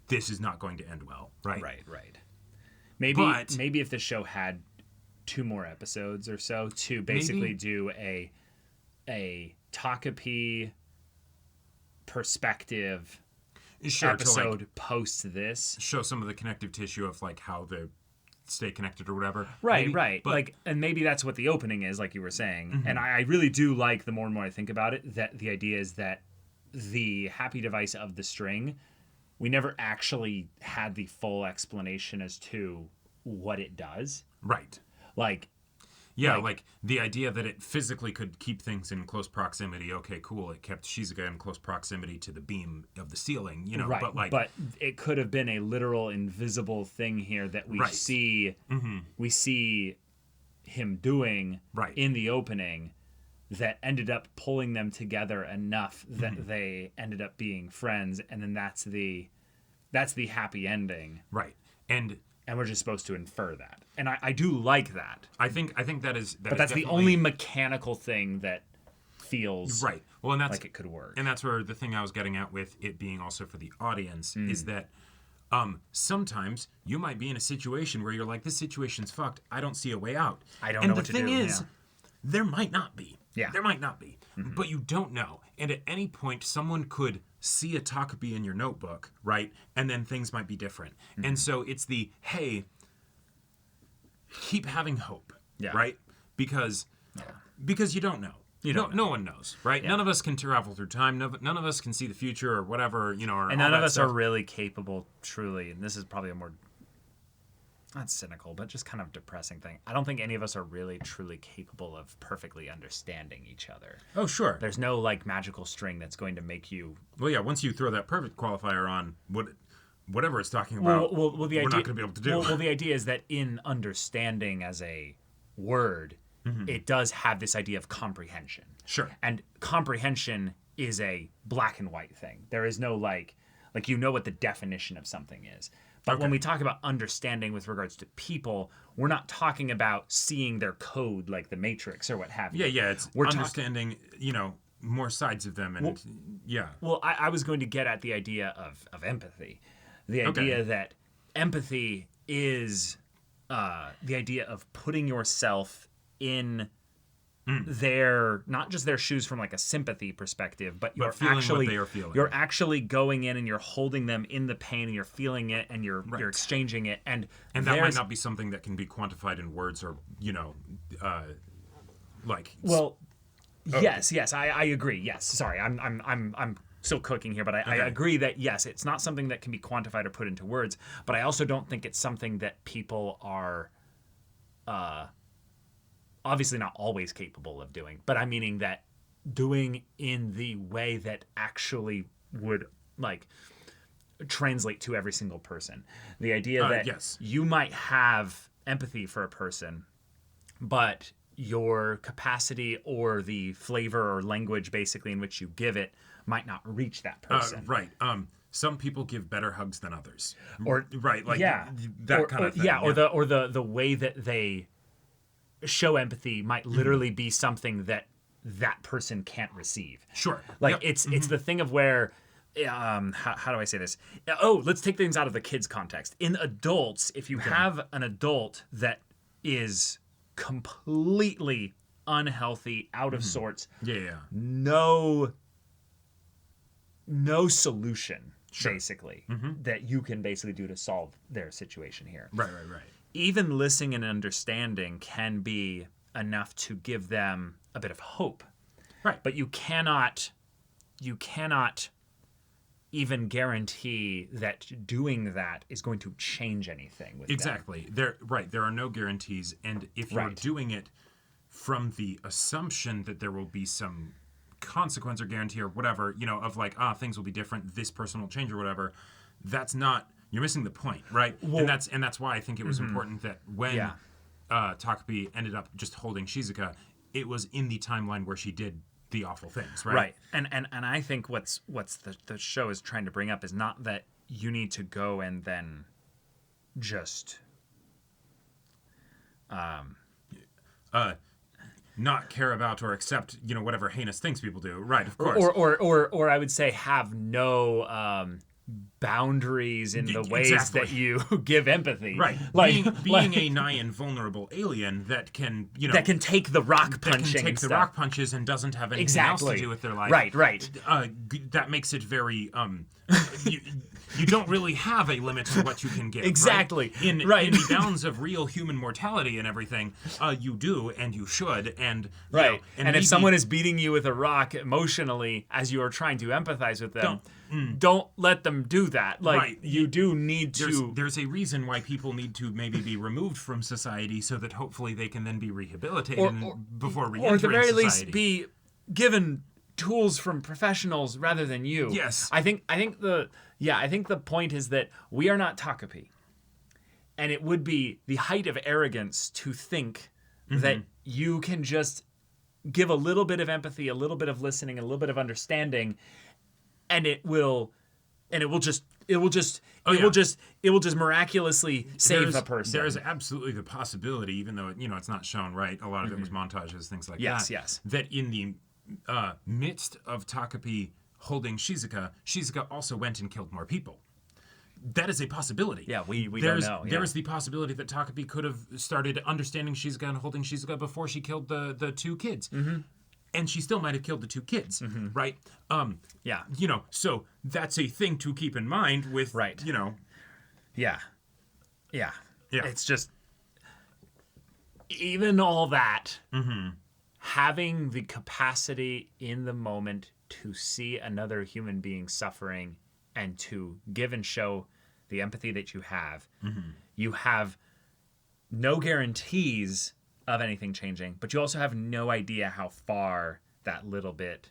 this is not going to end well, right? Right. Maybe if the show had 2 more episodes or so to basically do a Takopi perspective episode to post this. Show some of the connective tissue of like how they stay connected or whatever. Right. But, and maybe that's what the opening is, like you were saying. And I really do like, the more and more I think about it, that the idea is that the happy device of the string, we never actually had the full explanation as to what it does. Right. Like the idea that it physically could keep things in close proximity. Okay, cool. It kept Shizuka in close proximity to the beam of the ceiling, right. But it could have been a literal invisible thing here that we see. We see him doing in the opening that ended up pulling them together enough that they ended up being friends, and then that's the happy ending. Right. And we're just supposed to infer that. And I do like that. I think that is but that's the only mechanical thing that feels right. Well, and that's like it could work. And that's where the thing I was getting at with it being also for the audience is that sometimes you might be in a situation where you're like, this situation's fucked. I don't see a way out. I don't know what to do. And the thing is, there might not be. Yeah. There might not be, but you don't know. And at any point, someone could see a Takopi in your notebook, right? And then things might be different. And so it's the, hey, keep having hope, right? Because you don't know. No one knows, right? Yeah. None of us can travel through time. None of us can see the future or whatever, or and none of us are really capable, truly. And this is probably a more, not cynical, but just kind of depressing thing. I don't think any of us are really, truly capable of perfectly understanding each other. Oh, sure. There's no, like, magical string that's going to make you... Well, yeah, once you throw that perfect qualifier on, whatever it's talking about, we're not going to be able to do. Well, the idea is that in understanding as a word, it does have this idea of comprehension. Sure. And comprehension is a black and white thing. There is no, like you know what the definition of something is. But when we talk about understanding with regards to people, we're not talking about seeing their code like the Matrix or what have you. Yeah, it's understanding, more sides of them. And Well, I was going to get at the idea of empathy. The idea that empathy is the idea of putting yourself in their, not just their shoes from like a sympathy perspective, but you're actually what they are feeling. You're actually going in and you're holding them in the pain and you're feeling it and you're exchanging it, and that might not be something that can be quantified in words or yes, I agree. Yes, sorry, I'm still cooking here, but I agree that yes, it's not something that can be quantified or put into words, but I also don't think it's something that people are obviously not always capable of doing, but I'm meaning that doing in the way that actually would like translate to every single person. The idea that you might have empathy for a person, but your capacity or the flavor or language basically in which you give it might not reach that person. Right. Some people give better hugs than others. Or right, like that kind of thing. Yeah, or the way that they show empathy might literally be something that person can't receive. Sure. Like it's the thing of where how do I say this? Oh, let's take things out of the kids' context. In adults, if you have an adult that is completely unhealthy, out of sorts, no solution basically that you can basically do to solve their situation here. Right. Even listening and understanding can be enough to give them a bit of hope. Right. But you cannot even guarantee that doing that is going to change anything with exactly. There are no guarantees, and if you're doing it from the assumption that there will be some consequence or guarantee or whatever, of like, things will be different, this person will change or whatever, that's not, you're missing the point, right? Well, and that's why I think it was important that when Takopi ended up just holding Shizuka, it was in the timeline where she did the awful things, right? Right. And I think what's the show is trying to bring up is not that you need to go and then just not care about or accept, whatever heinous things people do. Right, of course. Or I would say have no boundaries in the ways that you give empathy. Right. Like being a nigh and vulnerable alien that can, that can take the rock punching. That can take the rock punches and doesn't have anything else to do with their life. Right. That makes it very you don't really have a limit to what you can give. Exactly. Right? In the bounds of real human mortality and everything, you do and you should and and if someone is beating you with a rock emotionally as you are trying to empathize with them, don't let them do that. Like you do need to. There's a reason why people need to maybe be removed from society so that hopefully they can then be rehabilitated before re-entering society. Or at the very least be given tools from professionals rather than you. Yes. I think the point is that we are not Takopi. And it would be the height of arrogance to think that you can just give a little bit of empathy, a little bit of listening, a little bit of understanding, and it will just miraculously save a person. There is absolutely the possibility, even though it's not shown, right? A lot of it was montages, things like that. Yes. That in the midst of Takopi holding Shizuka also went and killed more people. That is a possibility. Yeah, we don't know. Yeah. There is the possibility that Takopi could have started understanding Shizuka and holding Shizuka before she killed the two kids. and she still might have killed the 2 kids, right? Yeah. You know, so that's a thing to keep in mind with, Right. you know. Yeah. Yeah. Yeah. It's just, even all that, having the capacity in the moment to see another human being suffering and to give and show the empathy that you have no guarantees of anything changing, but you also have no idea how far that little bit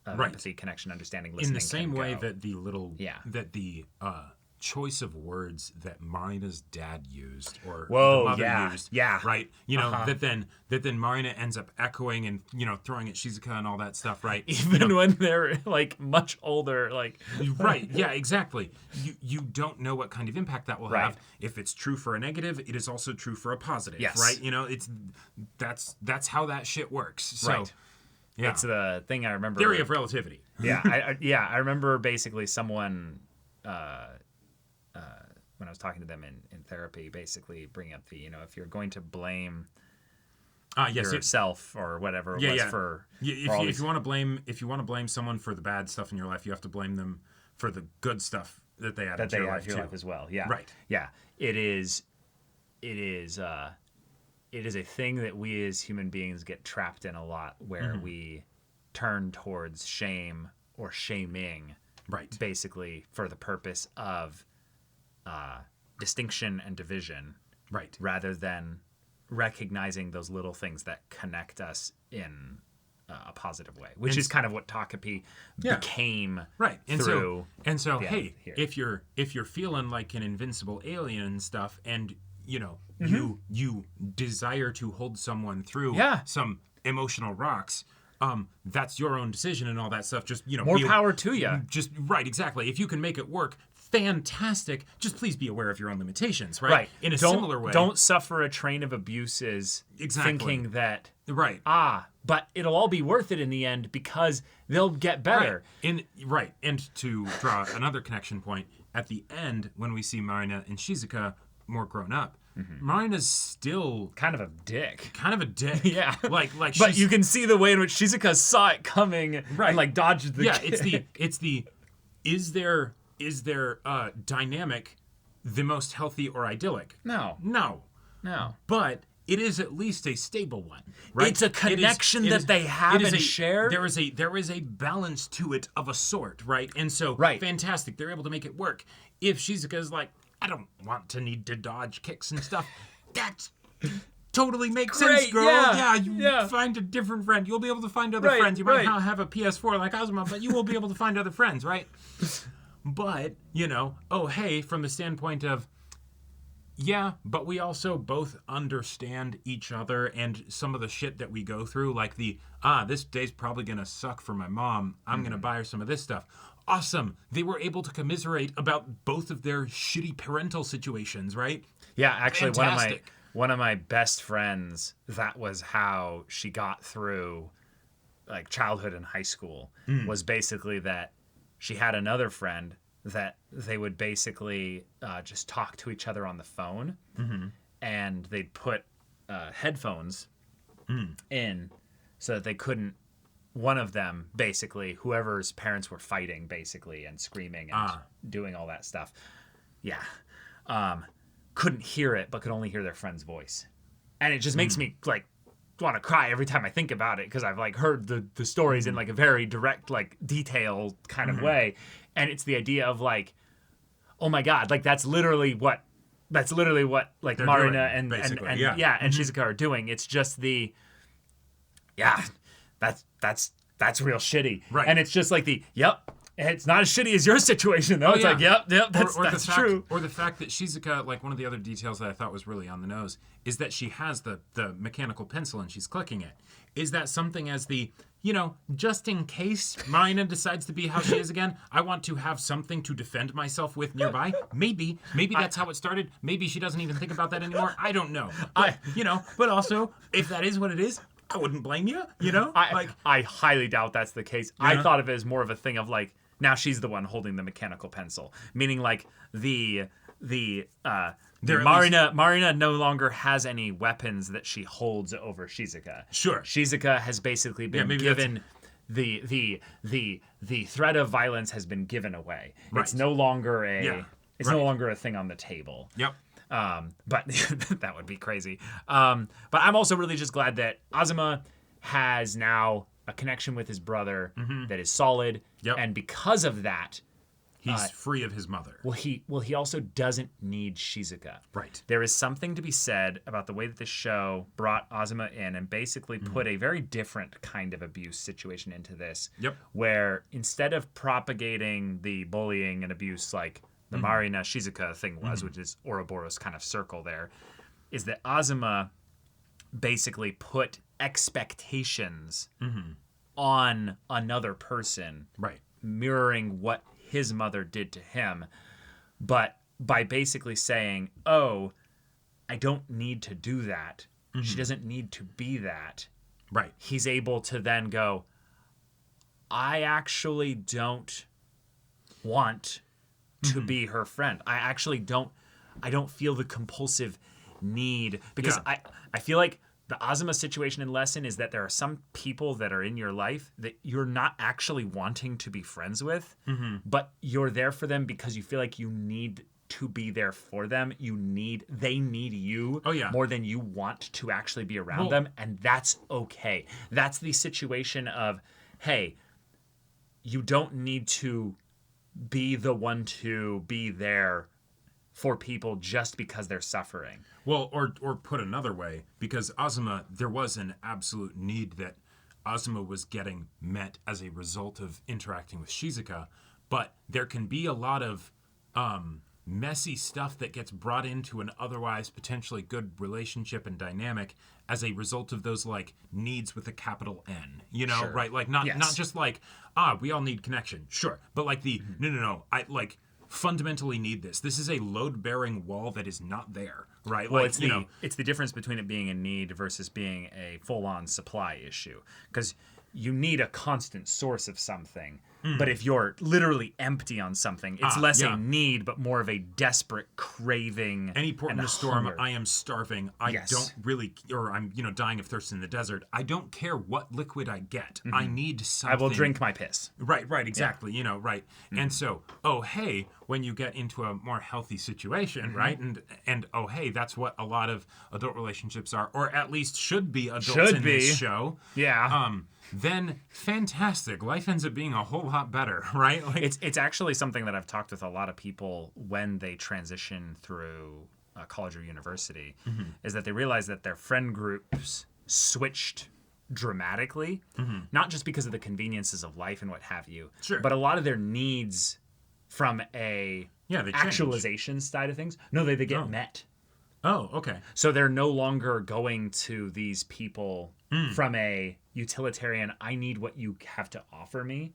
of empathy, connection, understanding, listening in the same way go. that the little Yeah. that the choice of words that Marina's dad used or Whoa, the mother yeah, used, yeah. right? You know, that then Marina ends up echoing and, you know, throwing at Shizuka and all that stuff, right? Even when they're like much older, like Right, yeah, exactly. You don't know what kind of impact that will Right. have. If it's true for a negative, it is also true for a positive, Yes. right? You know, that's how that shit works. So, Right. yeah. It's the thing I remember. Theory of relativity. Yeah, I remember basically someone when I was talking to them in therapy, basically bringing up the, you know, if you're going to blame Yes, yourself or whatever it was for all if these- you want to blame someone for the bad stuff in your life, you have to blame them for the good stuff that they add that to they your have life your too. life as well. Yeah, Right. Yeah, it is a thing that we as human beings get trapped in a lot, where we turn towards shame or shaming, Right. basically for the purpose of distinction and division, Right. rather than recognizing those little things that connect us in a positive way, which is kind of what Takopi became. Right. And through so the hey, end here. if you're feeling like an invincible alien and stuff, and you know, you desire to hold someone through some emotional rocks, that's your own decision and all that stuff. Just, you know, More power to you. Just right, exactly. If you can make it work, fantastic. Just please be aware of your own limitations, right? Right. In a similar way. Don't suffer a train of abuses thinking that, Right. but it'll all be worth it in the end because they'll get better. Right. And to draw another connection point, at the end, when we see Marina and Shizuka more grown up, Marina's still Kind of a dick. kind of a dick. Yeah. Like But she's, you can see the way in which Shizuka saw it coming Right. and like dodged the yeah, it's the is their dynamic the most healthy or idyllic? No. But it is at least a stable one, right? It's a connection that they have it is and share. There is a balance to it of a sort, right? And so, Right. fantastic. They're able to make it work. If Shizuka's like, I don't want to need to dodge kicks and stuff, that totally makes sense, Great, girl. yeah, You yeah. find a different friend. You'll be able to find other Right, friends. You might right. not have a PS4 like Ozma, but you will be able to find other friends, right? But, you know, oh, hey, from the standpoint of, yeah, but we also both understand each other and some of the shit that we go through, like this day's probably going to suck for my mom. I'm going to buy her some of this stuff. Awesome. They were able to commiserate about both of their shitty parental situations, right? Yeah, actually, Fantastic. one of my best friends, that was how she got through like childhood and high school, was basically that she had another friend that they would basically just talk to each other on the phone, and they'd put headphones in so that they couldn't, one of them, basically, whoever's parents were fighting, basically, and screaming and doing all that stuff, couldn't hear it, but could only hear their friend's voice. And it just makes me, like, want to cry every time I think about it, because I've, like, heard the stories in, like, a very direct, like, detailed kind of way. And it's the idea of, like, oh, my God, like, that's literally what, like, They're Marina doing, and basically, and yeah. and Shizuka are doing. It's just that's real shitty. Right. And it's just like it's not as shitty as your situation, though. It's yeah. like, yep, that's true. Or the fact that Shizuka, like, one of the other details that I thought was really on the nose is that she has the mechanical pencil and she's clicking it. Is that something as the, you know, just in case Marina decides to be how she is again, I want to have something to defend myself with nearby? Maybe that's how it started. Maybe she doesn't even think about that anymore. I don't know. But, but also, if that is what it is, I wouldn't blame you, you know? I highly doubt that's the case. I thought of it as more of a thing of, like, now she's the one holding the mechanical pencil, meaning, like, the Marina no longer has any weapons that she holds over Shizuka. Sure. Shizuka has basically been given the threat of violence has been given away. Right. It's no longer no Right. longer a thing on the table. Yep. But that would be crazy. But I'm also really just glad that Azuma has now a connection with his brother that is solid. Yep. And because of that, He's free of his mother. he also doesn't need Shizuka. Right. There is something to be said about the way that the show brought Azuma in and basically put a very different kind of abuse situation into this. Yep. Where instead of propagating the bullying and abuse like the Marina Shizuka thing was, which is Ouroboros kind of circle there, is that Azuma basically put expectations on another person, Right. mirroring what his mother did to him, but by basically saying, oh, I don't need to do that. She doesn't need to be that. Right. He's able to then go, I actually don't want to be her friend. I don't feel the compulsive need, because Yeah. I feel like the Azuma situation in Lesson is that there are some people that are in your life that you're not actually wanting to be friends with, but you're there for them because you feel like you need to be there for them. They need you more than you want to actually be around them, and that's okay. That's the situation of, hey, you don't need to be the one to be there for people just because they're suffering. Well, or put another way, because Azuma, there was an absolute need that Azuma was getting met as a result of interacting with Shizuka, but there can be a lot of messy stuff that gets brought into an otherwise potentially good relationship and dynamic as a result of those like needs with a capital N, you know, Sure. right? Like not just like, we all need connection, sure, but like the no, I like fundamentally need this. This is a load-bearing wall that is not there, right? Well, Like, it's the difference between it being a need versus being a full-on supply issue, because you need a constant source of something. But if you're literally empty on something, it's less a need, but more of a desperate craving. Any port in and the storm, hunger. I am starving. I don't really, or I'm, dying of thirst in the desert. I don't care what liquid I get. I need something. I will drink my piss. Right, exactly. Right. And so, hey, when you get into a more healthy situation, right? And hey, that's what a lot of adult relationships are, or at least should be adults in this show. Yeah. Then fantastic. Life ends up being a whole lot better, right? Like, It's actually something that I've talked with a lot of people when they transition through college or university, is that they realize that their friend groups switched dramatically, not just because of the conveniences of life and what have you, but a lot of their needs from a they change. actualization side of things, they get met. Oh, okay. So they're no longer going to these people from a utilitarian, I need what you have to offer me.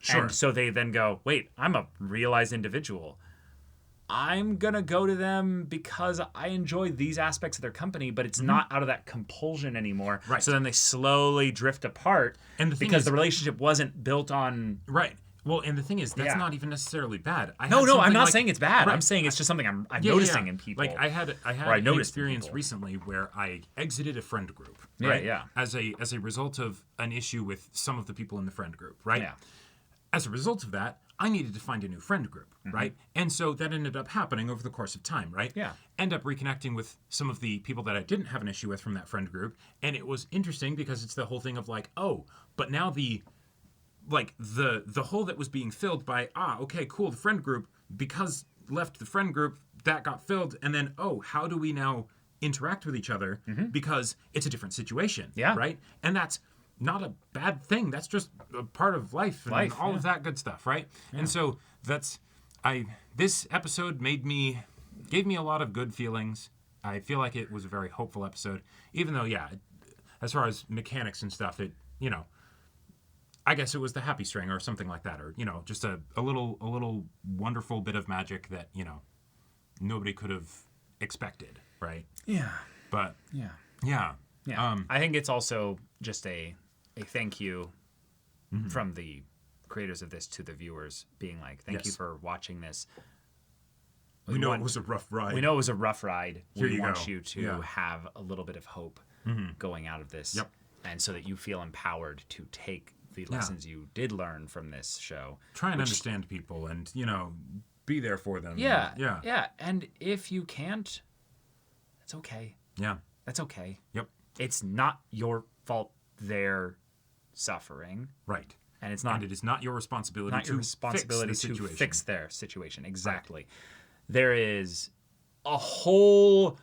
Sure. And so they then go, wait, I'm a realized individual. I'm going to go to them because I enjoy these aspects of their company, but it's not out of that compulsion anymore. Right. So then they slowly drift apart, And the thing because is- the relationship wasn't built on... Right. Well, and the thing is, that's Yeah. not even necessarily bad. No, I'm not saying it's bad. Right. I'm saying it's just something I'm noticing in people. Like I had I an noticed in experience people. recently where I exited a friend group. Yeah, Right? yeah. As a result of an issue with some of the people in the friend group. Right. Yeah. As a result of that, I needed to find a new friend group. Right. And so that ended up happening over the course of time. Right. Yeah. End up reconnecting with some of the people that I didn't have an issue with from that friend group, and it was interesting because it's the whole thing of like, but now the hole that was being filled by okay, cool, the friend group, because left the friend group, that got filled, and then how do we now interact with each other because it's a different situation, right? And that's not a bad thing. That's just a part of life and all of that good stuff, right? And so this episode gave me a lot of good feelings. I feel like it was a very hopeful episode, even though as far as mechanics and stuff, it I guess it was the happy string or something like that, or just a little wonderful bit of magic that nobody could have expected, right? Yeah. But Yeah. yeah. I think it's also just a thank you from the creators of this to the viewers, being like, thank you for watching this. We know it was a rough ride. We know it was a rough ride. Here we you want go. you to Yeah. have a little bit of hope going out of this. Yep. And so that you feel empowered to take the lessons you did learn from this show. Try and understand people and, be there for them. Yeah. Yeah. Yeah. And if you can't, that's okay. Yeah. That's okay. Yep. It's not your fault they're suffering. Right. And it's not And it is not your responsibility not to your responsibility fix the to situation. fix their situation. Exactly. There is a whole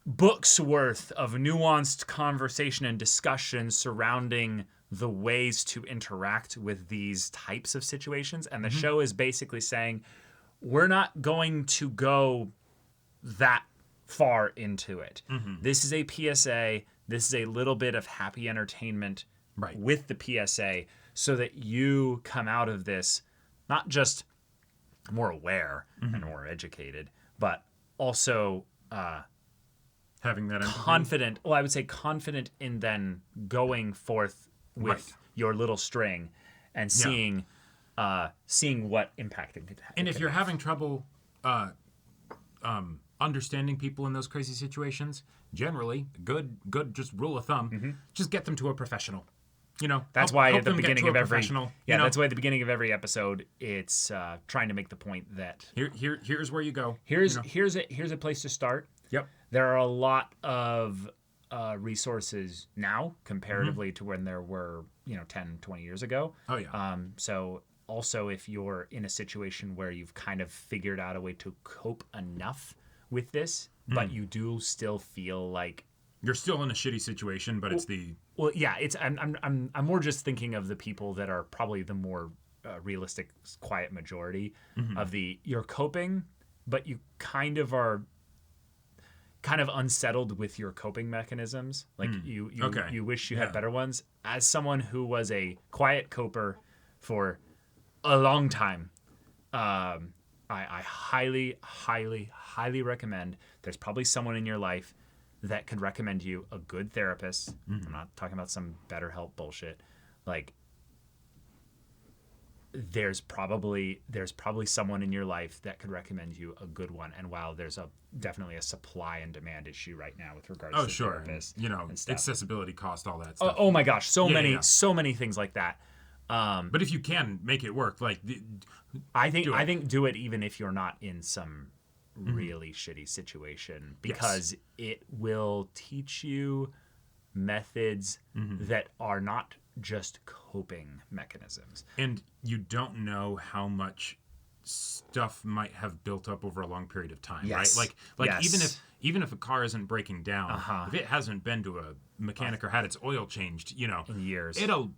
book's worth of nuanced conversation and discussion surrounding the ways to interact with these types of situations. And the show is basically saying, we're not going to go that far into it. This is a PSA. This is a little bit of happy entertainment Right. with the PSA so that you come out of this not just more aware and more educated, but also Having that empathy. confident. Well, I would say confident in then going forth with Right. your little string and seeing what impact it could have. And if you're having trouble understanding people in those crazy situations, generally, good just rule of thumb, just get them to a professional. That's why help at the them get beginning to a of every professional, that's why at the beginning of every episode it's trying to make the point that here's where you go. here's a place to start. Yep. There are a lot of resources now comparatively to when there were 10, 20 years ago. Oh yeah. So also if you're in a situation where you've kind of figured out a way to cope enough with this, but you do still feel like You're still in a shitty situation, but it's the well, yeah, it's I'm more just thinking of the people that are probably the more realistic, quiet majority of you're coping, but you kind of are unsettled with your coping mechanisms. Like you wish you had better ones. As someone who was a quiet coper for a long time, I highly, highly, highly recommend. There's probably someone in your life that could recommend you a good therapist. I'm not talking about some BetterHelp bullshit. Like, there's probably someone in your life that could recommend you a good one. And while there's definitely a supply and demand issue right now with regards to therapists, and stuff. accessibility cost, all that stuff. Oh my gosh, so Yeah. many things like that. But if you can make it work, I think do it even if you're not in some really shitty situation, because it will teach you methods that are not just coping mechanisms. And you don't know how much stuff might have built up over a long period of time, Yes. right? Like Yes. even if a car isn't breaking down, if it hasn't been to a mechanic or had its oil changed, In years. it'll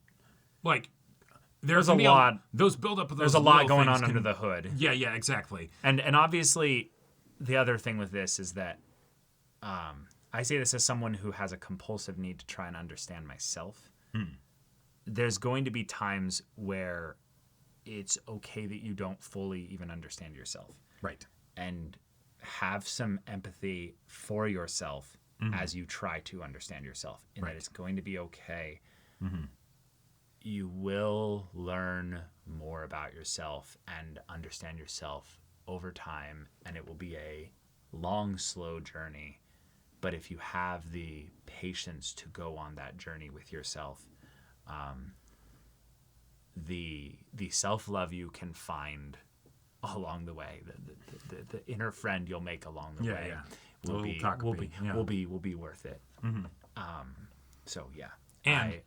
There's a lot. Those buildup of those There's a lot little going things on under the hood. Yeah, exactly. And obviously, the other thing with this is that I say this as someone who has a compulsive need to try and understand myself. There's going to be times where it's okay that you don't fully even understand yourself. Right. And have some empathy for yourself as you try to understand yourself. And that it's going to be okay. You will learn more about yourself and understand yourself over time, and it will be a long, slow journey. But if you have the patience to go on that journey with yourself, the self-love you can find along the way, the inner friend you'll make along the way will be worth it. So yeah, And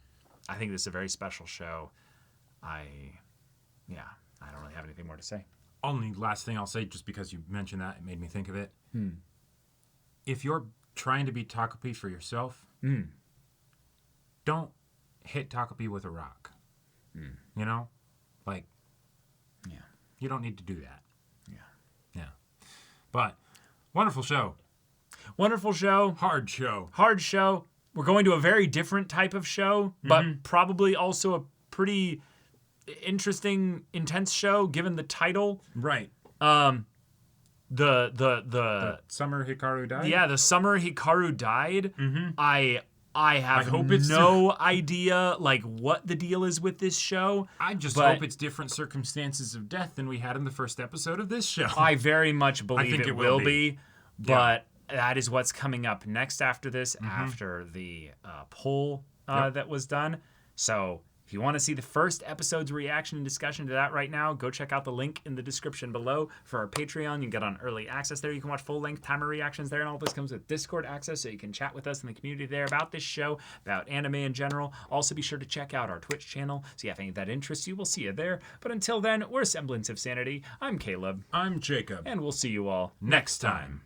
I think this is a very special show. I don't really have anything more to say. only last thing I'll say, just because you mentioned that, it made me think of it. If you're trying to be Takopi for yourself, don't hit Takopi with a rock. You know? You don't need to do that. Yeah. But, wonderful show. Wonderful show. Hard show. Hard show. We're going to a very different type of show, but probably also a pretty interesting, intense show, given the title. Right. The Summer Hikaru died? Yeah, the summer Hikaru died. I I have hope it's no idea like what the deal is with this show. I just but hope it's different circumstances of death than we had in the first episode of this show. I very much believe think it will be. Yeah. But that is what's coming up next after this, after the poll that was done. So if you want to see the first episode's reaction and discussion to that right now, go check out the link in the description below for our Patreon. You can get on early access there. You can watch full-length timer reactions there, and all this comes with Discord access, so you can chat with us in the community there about this show, about anime in general. Also, be sure to check out our Twitch channel, so if any of that interests you, we'll see you there. But until then, we're Semblance of Sanity. I'm Caleb. I'm Jacob. And we'll see you all next time.